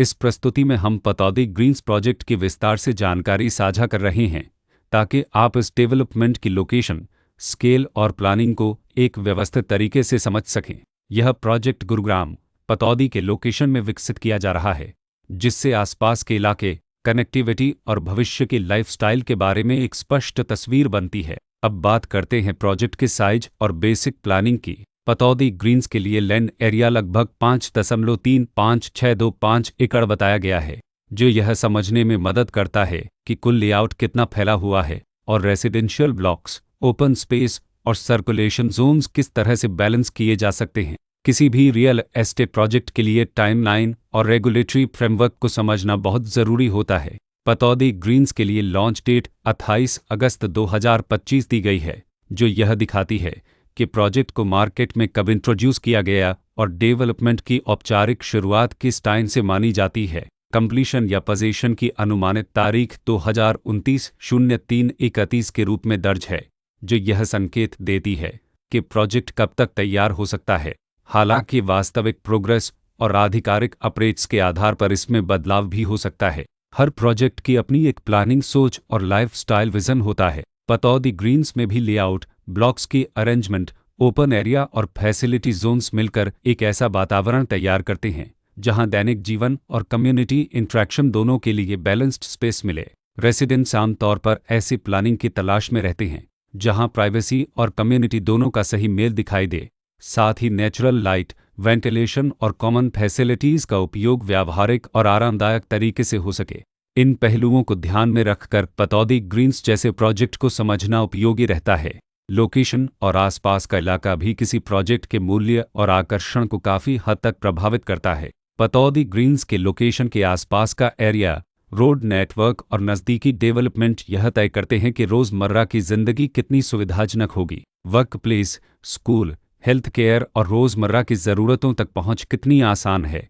इस प्रस्तुति में हम पतौदी ग्रीन्स प्रोजेक्ट की विस्तार से जानकारी साझा कर रहे हैं ताकि आप इस डेवलपमेंट की लोकेशन, स्केल और प्लानिंग को एक व्यवस्थित तरीके से समझ सकें। यह प्रोजेक्ट गुरुग्राम, पतौदी के लोकेशन में विकसित किया जा रहा है, जिससे आसपास के इलाके, कनेक्टिविटी और भविष्य के लाइफस्टाइल के बारे में एक स्पष्ट तस्वीर बनती है। अब बात करते हैं प्रोजेक्ट के साइज और बेसिक प्लानिंग की। पतौदी ग्रीन्स के लिए लैंड एरिया लगभग 5.35625 एकड़ बताया गया है, जो यह समझने में मदद करता है कि कुल लेआउट कितना फैला हुआ है और रेसिडेंशियल ब्लॉक्स, ओपन स्पेस और सर्कुलेशन जोन्स किस तरह से बैलेंस किए जा सकते हैं। किसी भी रियल एस्टेट प्रोजेक्ट के लिए टाइमलाइन और रेगुलेटरी फ्रेमवर्क को समझना बहुत ज़रूरी होता है। पतौदी ग्रीन्स के लिए लॉन्च डेट 28 अगस्त 2025 दी गई है, जो यह दिखाती है कि प्रोजेक्ट को मार्केट में कब इंट्रोड्यूस किया गया और डेवलपमेंट की औपचारिक शुरुआत किस टाइम से मानी जाती है। कंप्लीशन या पोजीशन की अनुमानित तारीख 2029-03-31 के रूप में दर्ज है, जो यह संकेत देती है कि प्रोजेक्ट कब तक तैयार हो सकता है। हालांकि वास्तविक प्रोग्रेस और आधिकारिक अपडेट्स के आधार पर इसमें बदलाव भी हो सकता है। हर प्रोजेक्ट की अपनी एक प्लानिंग सोच और लाइफस्टाइल विजन होता है। पतौदी ग्रीन्स में भी लेआउट, ब्लॉक्स की अरेंजमेंट, ओपन एरिया और फैसिलिटी जोन्स मिलकर एक ऐसा वातावरण तैयार करते हैं जहां दैनिक जीवन और कम्युनिटी इंटरेक्शन दोनों के लिए बैलेंस्ड स्पेस मिले। रेसिडेंट्स आमतौर पर ऐसी प्लानिंग की तलाश में रहते हैं जहां प्राइवेसी और कम्युनिटी दोनों का सही मेल दिखाई दे, साथ ही नेचुरल लाइट, वेंटिलेशन और कॉमन फैसिलिटीज़ का उपयोग व्यावहारिक और आरामदायक तरीके से हो सके। इन पहलुओं को ध्यान में रखकर पतौदी ग्रीन्स जैसे प्रोजेक्ट को समझना उपयोगी रहता है। लोकेशन और आसपास का इलाका भी किसी प्रोजेक्ट के मूल्य और आकर्षण को काफ़ी हद तक प्रभावित करता है। पतौदी ग्रीन्स के लोकेशन के आसपास का एरिया, रोड नेटवर्क और नज़दीकी डेवलपमेंट यह तय करते हैं कि रोज़मर्रा की ज़िंदगी कितनी सुविधाजनक होगी। Work place, school, health care और रोज़मर्रा की ज़रूरतों तक पहुंच कितनी आसान है।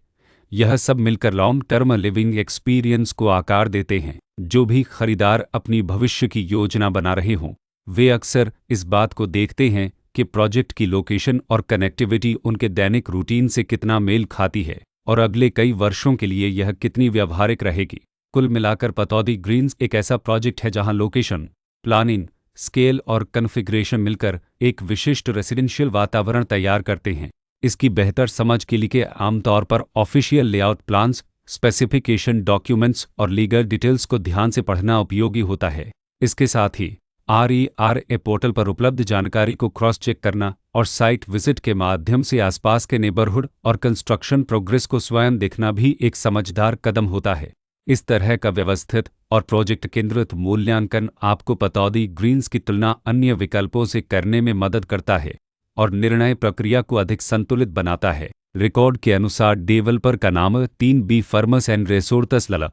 यह सब मिलकर लॉन्ग टर्म लिविंग एक्सपीरियंस को आकार देते हैं। जो भी खरीदार अपनी भविष्य की योजना बना रहे हों, वे अक्सर इस बात को देखते हैं कि प्रोजेक्ट की लोकेशन और कनेक्टिविटी उनके दैनिक रूटीन से कितना मेल खाती है और अगले कई वर्षों के लिए यह कितनी व्यावहारिक रहेगी। कुल मिलाकर पतौदी ग्रीन्स एक ऐसा प्रोजेक्ट है जहां लोकेशन, प्लानिंग, स्केल और कॉन्फ़िगरेशन मिलकर एक विशिष्ट रेसिडेंशियल वातावरण तैयार करते हैं। इसकी बेहतर समझ के लिए आमतौर पर official layout plans, specification documents और लीगल डिटेल्स को ध्यान से पढ़ना उपयोगी होता है। इसके साथ ही RERA पोर्टल पर उपलब्ध जानकारी को क्रॉस चेक करना और साइट विजिट के माध्यम से आसपास के नेबरहुड और कंस्ट्रक्शन प्रोग्रेस को स्वयं देखना भी एक समझदार कदम होता है। इस तरह का व्यवस्थित और प्रोजेक्ट केंद्रित मूल्यांकन आपको पतौदी ग्रीन्स की तुलना अन्य विकल्पों से करने में मदद करता है और निर्णय प्रक्रिया को अधिक संतुलित बनाता है। रिकॉर्ड के अनुसार डेवलपर का नाम 3B फर्म्स एंड रिसोर्सेस लल